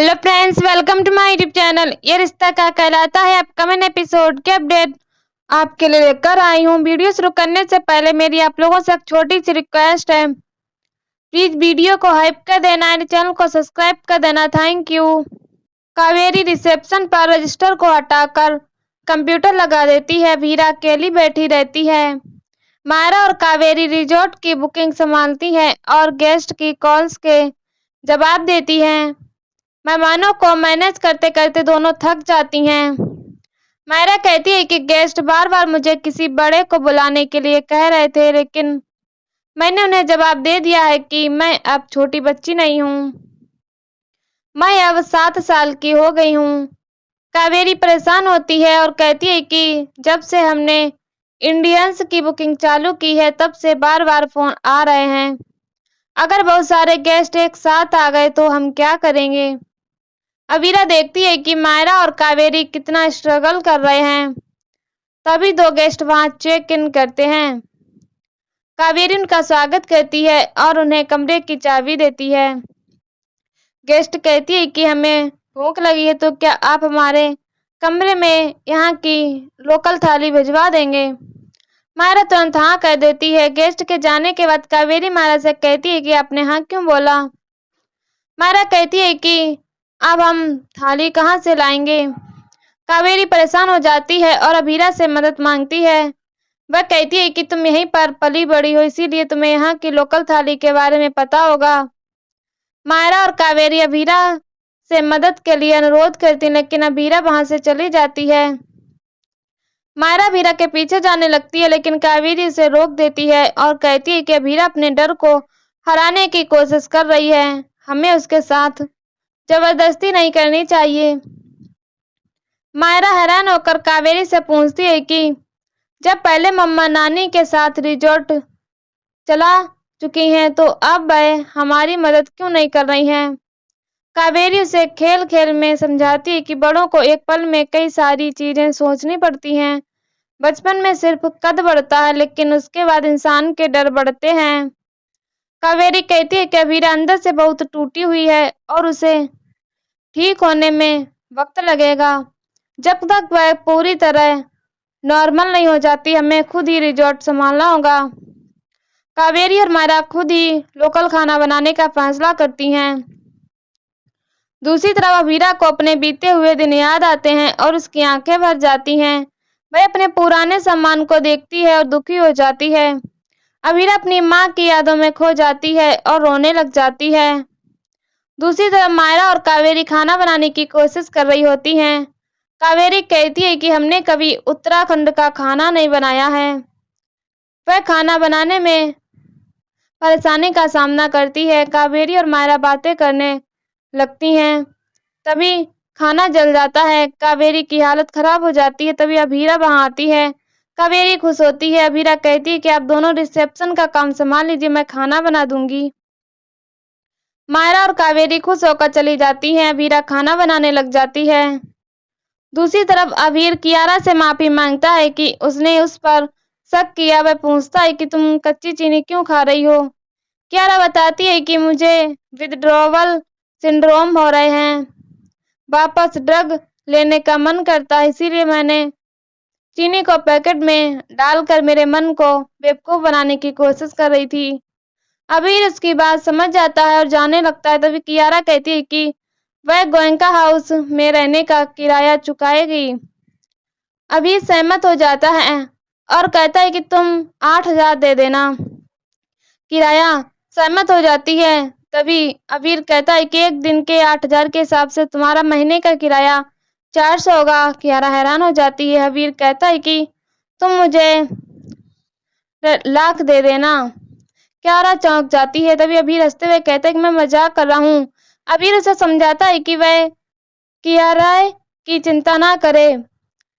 Hello friends, welcome to my YouTube channel. ये रिश्ता क्या कहलाता है अपकमिंग एपिसोड के अपडेट आपके लिए लेकर आई हूँ। वीडियो शुरू करने से पहले मेरी आप लोगों से एक छोटी सी रिक्वेस्ट है, प्लीज वीडियो को हाइप कर देना एंड चैनल को सब्सक्राइब कर देना। Thank you. कावेरी रिसेप्शन पर रजिस्टर को हटाकर कंप्यूटर लगा देती है। वीरा अकेली बैठी रहती है। मायरा और कावेरी रिजॉर्ट की बुकिंग संभालती है और गेस्ट की कॉल्स के जवाब देती हैं। मेहमानों को मैनेज करते करते दोनों थक जाती हैं। मायरा कहती है कि गेस्ट बार बार मुझे किसी बड़े को बुलाने के लिए कह रहे थे, लेकिन मैंने उन्हें जवाब दे दिया है कि मैं अब छोटी बच्ची नहीं हूँ, मैं अब 7 साल की हो गई हूँ। कावेरी परेशान होती है और कहती है कि जब से हमने इंडियंस की बुकिंग चालू की है तब से बार बार फोन आ रहे हैं। अगर बहुत सारे गेस्ट एक साथ आ गए तो हम क्या करेंगे। अवीरा देखती है कि मायरा और कावेरी कितना स्ट्रगल कर रहे हैं। तभी 2 गेस्ट वहां चेक इन करते हैं। कावेरी उनका स्वागत करती है और उन्हें कमरे की चाबी देती है। गेस्ट कहती है कि हमें भूख लगी है, तो क्या आप हमारे कमरे में यहाँ की लोकल थाली भिजवा देंगे। मायरा तुरंत हाँ कह देती है। गेस्ट के जाने के बाद कावेरी मायरा से कहती है कि आपने हाँ क्यों बोला। मायरा कहती है कि अब हम थाली कहाँ से लाएंगे। कावेरी परेशान हो जाती है और अभीरा से मदद मांगती है। वह कहती है कि तुम यहीं पर पली बड़ी हो, इसीलिए तुम्हें यहाँ की लोकल थाली के बारे में पता होगा। मायरा और कावेरी अभीरा से मदद के लिए अनुरोध करती है, लेकिन अभीरा वहां से चली जाती है। मायरा अभीरा के पीछे जाने लगती है, लेकिन कावेरी उसे रोक देती है और कहती है कि अभीरा अपने डर को हराने की कोशिश कर रही है, हमें उसके साथ जबरदस्ती नहीं करनी चाहिए। मायरा हैरान होकर कावेरी से पूछती है कि जब पहले मम्मा नानी के साथ रिजॉर्ट चला चुकी हैं तो अब वह हमारी मदद क्यों नहीं कर रही हैं। कावेरी उसे खेल खेल में समझाती है कि बड़ों को एक पल में कई सारी चीजें सोचनी पड़ती हैं। बचपन में सिर्फ कद बढ़ता है, लेकिन उसके बाद इंसान के डर बढ़ते हैं। कावेरी कहती है कि अभीरा अंदर से बहुत टूटी हुई है और उसे ठीक होने में वक्त लगेगा। जब तक वह पूरी तरह नॉर्मल नहीं हो जाती, हमें खुद ही रिजॉर्ट संभालना होगा। कावेरी और मायरा खुद ही लोकल खाना बनाने का फैसला करती हैं। दूसरी तरफ अभीरा को अपने बीते हुए दिन याद आते हैं और उसकी आंखें भर जाती हैं। वह अपने पुराने सम्मान को देखती है और दुखी हो जाती है। अभीरा अपनी माँ की यादों में खो जाती है और रोने लग जाती है। दूसरी तरफ मायरा और कावेरी खाना बनाने की कोशिश कर रही होती हैं। कावेरी कहती है कि हमने कभी उत्तराखंड का खाना नहीं बनाया है। वह खाना बनाने में परेशानी का सामना करती है। कावेरी और मायरा बातें करने लगती हैं। तभी खाना जल जाता है। कावेरी की हालत खराब हो जाती है। तभी अभीरा वहां आती है। कावेरी खुश होती है। अभीरा कहती है कि आप दोनों रिसेप्शन का काम संभाल लीजिए, मैं खाना बना दूंगी। मायरा और कावेरी खुश होकर चली जाती हैं। अभीरा खाना बनाने लग जाती है। दूसरी तरफ अभीर कियारा से माफी मांगता है कि उसने उस पर शक किया। वह पूछता है कि तुम कच्ची चीनी क्यों खा रही हो। कियारा बताती है कि मुझे विथड्रॉवल सिंड्रोम हो रहे हैं, वापस ड्रग लेने का मन करता है, इसीलिए मैंने चीनी को पैकेट में डालकर मेरे मन को बेवकूफ बनाने की कोशिश कर रही थी। अभीर उसकी बात समझ जाता है और जाने लगता है। तभी कियारा कहती है कि वह गोयनका हाउस में रहने का किराया चुकाएगी। अभीर सहमत हो जाता है और कहता है कि तुम 8,000 दे देना। किराया सहमत हो जाती है। तभी अभीर कहता है कि एक दिन के 8,000 के हिसाब से तुम्हारा महीने का किराया 400 होगा। कियारा हैरान हो जाती है। अभीर कहता है कि तुम मुझे लाख दे देना। कियारा चौंक जाती है। तभी अभीर हंसते हुए कहता है कि मैं मजाक कर रहा हूँ। अभीर उसे समझाता है कि वह कियारा की चिंता ना करे।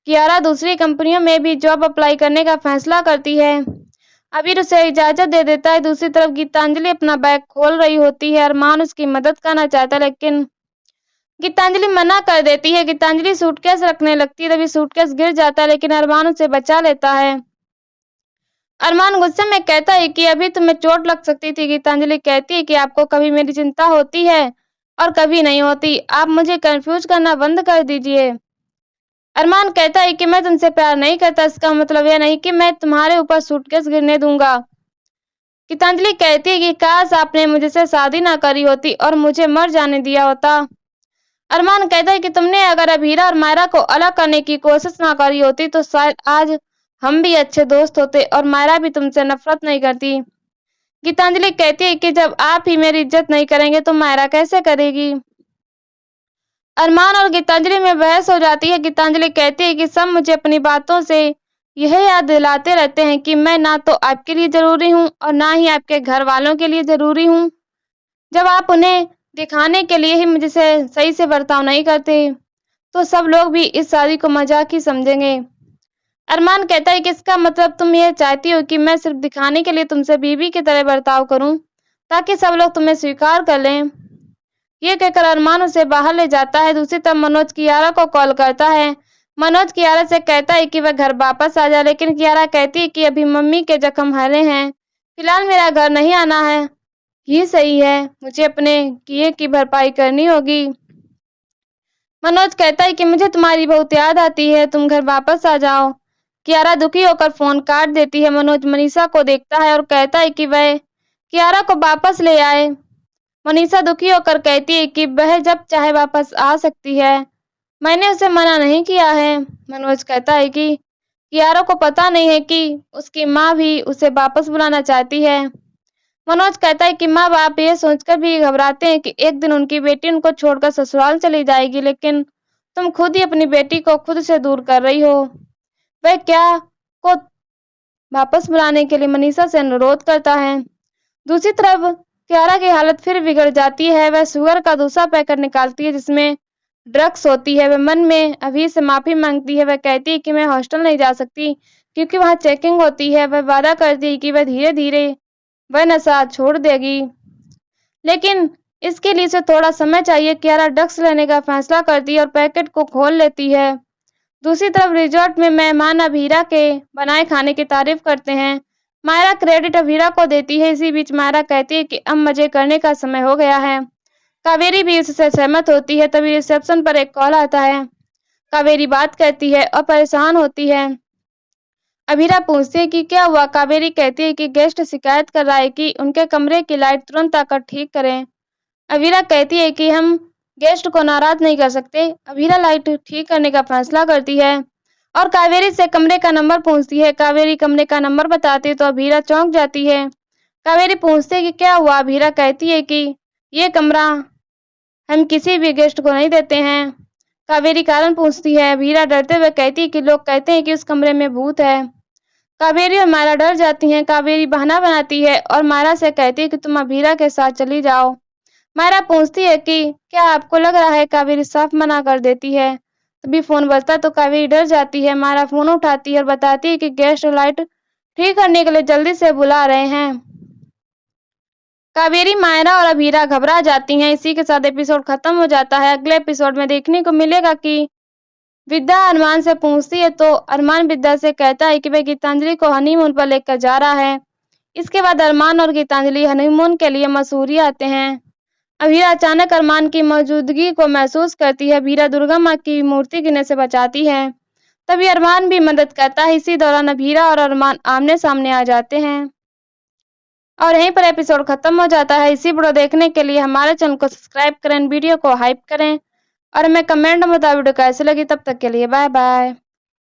कियारा दूसरी कंपनियों में भी जॉब अप्लाई करने का फैसला करती है। अभीर उसे इजाजत दे देता है। दूसरी तरफ गीतांजलि अपना बैग खोल रही होती है। अरमान उसकी मदद करना चाहता है, लेकिन गीतांजलि मना कर देती है। गीतांजलि सूटकेस रखने लगती है। तभी सूटकेस गिर जाता है, लेकिन अरमान उसे बचा लेता है। अरमान गुस्से में कहता है कि अभी तुम्हें चोट लग सकती थी। गीतांजलि कहती है कि आपको कभी मेरी चिंता होती है और कभी नहीं होती। आप मुझे कंफ्यूज करना बंद कर दीजिए। अरमान कहता है कि मैं तुमसे प्यार नहीं करता, इसका मतलब यह नहीं कि मैं तुम्हारे ऊपर सूटकेस गिरने दूंगा। गीतांजलि कहती है कि काश आपने मुझसे शादी ना करी होती और मुझे मर जाने दिया होता। अरमान कहता है कि तुमने अगर अभीरा और मायरा को अलग करने की कोशिश ना करी होती तो शायद आज हम भी अच्छे दोस्त होते और मायरा भी तुमसे नफरत नहीं करती। गीतांजलि कहती है कि जब आप ही मेरी इज्जत नहीं करेंगे तो मायरा कैसे करेगी। अरमान और गीतांजलि में बहस हो जाती है। गीतांजलि कहती है कि सब मुझे अपनी बातों से यह याद दिलाते रहते हैं कि मैं ना तो आपके लिए जरूरी हूँ और ना ही आपके घर वालों के लिए जरूरी हूँ। जब आप उन्हें दिखाने के लिए ही मुझसे सही से बर्ताव नहीं करते तो सब लोग भी इस शादी को मजाक ही समझेंगे। अरमान कहता है कि इसका मतलब तुम यह चाहती हो कि मैं सिर्फ दिखाने के लिए तुमसे बीवी की तरह बर्ताव करूं ताकि सब लोग तुम्हें स्वीकार कर लें। ये कहकर अरमान उसे बाहर ले जाता है। दूसरी तरफ मनोज कियारा को कॉल करता है। मनोज कियारा से कहता है कि वह घर वापस आ जाए, लेकिन कियारा कहती है कि अभी मम्मी के जख्म हरे हैं, फिलहाल मेरा घर नहीं आना है। ये सही है, मुझे अपने किए की भरपाई करनी होगी। मनोज कहता है कि मुझे तुम्हारी बहुत याद आती है, तुम घर वापस आ जाओ। कियारा दुखी होकर फोन काट देती है। मनोज मनीषा को देखता है और कहता है कि वह कियारा को वापस ले आए। मनीषा दुखी होकर कहती है कि वह जब चाहे वापस आ सकती है, मैंने उसे मना नहीं किया है। मनोज कहता है कि कियारा को पता नहीं है कि उसकी माँ भी उसे वापस बुलाना चाहती है। मनोज कहता है कि माँ बाप ये सोचकर भी घबराते हैं कि एक दिन उनकी बेटी उनको छोड़कर ससुराल चली जाएगी, लेकिन तुम खुद ही अपनी बेटी को खुद से दूर कर रही हो। वह क्या को वापस बुलाने के लिए मनीषा से अनुरोध करता है। दूसरी तरफ कियारा की हालत फिर बिगड़ जाती है। वह शुगर का दूसरा पैकेट निकालती है जिसमें ड्रग्स होती है। वह मन में अभी से माफी मांगती है। वह कहती है कि मैं हॉस्टल नहीं जा सकती क्योंकि वहां चेकिंग होती है। वह वादा करती है कि वह धीरे धीरे वह नशा छोड़ देगी, लेकिन इसके लिए उसे थोड़ा समय चाहिए। कियारा ड्रग्स लेने का फैसला करती है और पैकेट को खोल लेती है। दूसरी तरफ रिजॉर्ट में मेहमान अभीरा के बनाए खाने की तारीफ करते हैं। मायरा क्रेडिट अभीरा को देती है। इसी बीच मायरा कहती है कि अब मजे करने का समय हो गया है। कावेरी भी इससे सहमत होती है। तभी रिसेप्शन पर एक कॉल आता है। कावेरी बात करती है और परेशान होती है। अभीरा पूछती है कि क्या हुआ। कावेरी कहती है कि गेस्ट शिकायत कर रहा है कि उनके कमरे की लाइट तुरंत आकर ठीक करें। अभीरा कहती है कि हम गेस्ट को नाराज नहीं कर सकते। अभीरा लाइट ठीक करने का फैसला करती है और कावेरी से कमरे का नंबर पूछती है। कावेरी कमरे का नंबर बताती है तो अभीरा चौंक जाती है। कावेरी पूछती है कि क्या हुआ। अभीरा कहती है कि ये कमरा हम किसी भी गेस्ट को नहीं देते हैं। कावेरी कारण पूछती है। अभीरा डरते हुए कहती है कि लोग कहते हैं कि उस कमरे में भूत है। कावेरी और मायरा डर जाती हैं। कावेरी बहाना बनाती है और मायरा से कहती है कि तुम अभीरा के साथ चली जाओ। मायरा पूछती है कि क्या आपको लग रहा है। कावेरी साफ मना कर देती है। तभी फोन बजता तो कावेरी डर जाती है। मायरा फोन उठाती है और बताती है कि गेस्ट लाइट ठीक करने के लिए जल्दी से बुला रहे हैं। कावेरी, मायरा और अभीरा घबरा जाती हैं। इसी के साथ एपिसोड खत्म हो जाता है। अगले एपिसोड में देखने को मिलेगा कि विद्या अरमान से पूछती है तो अरमान विद्या से कहता है कि वह गीतांजलि को हनीमून पर लेकर जा रहा है। इसके बाद अरमान और गीतांजलि हनीमून के लिए मसूरी आते हैं। अभीरा अचानक अरमान की मौजूदगी को महसूस करती है। अभीरा दुर्गा माँ की मूर्ति गिरने से बचाती है। तभी अरमान भी मदद करता है। इसी दौरान अभीरा और अरमान आमने सामने आ जाते हैं और यहीं पर एपिसोड खत्म हो जाता है। इसी वीडियो देखने के लिए हमारे चैनल को सब्सक्राइब करें, वीडियो को हाइप करें और हमें कमेंट में बताएं वीडियो कैसी लगी। तब तक के लिए बाय बाय।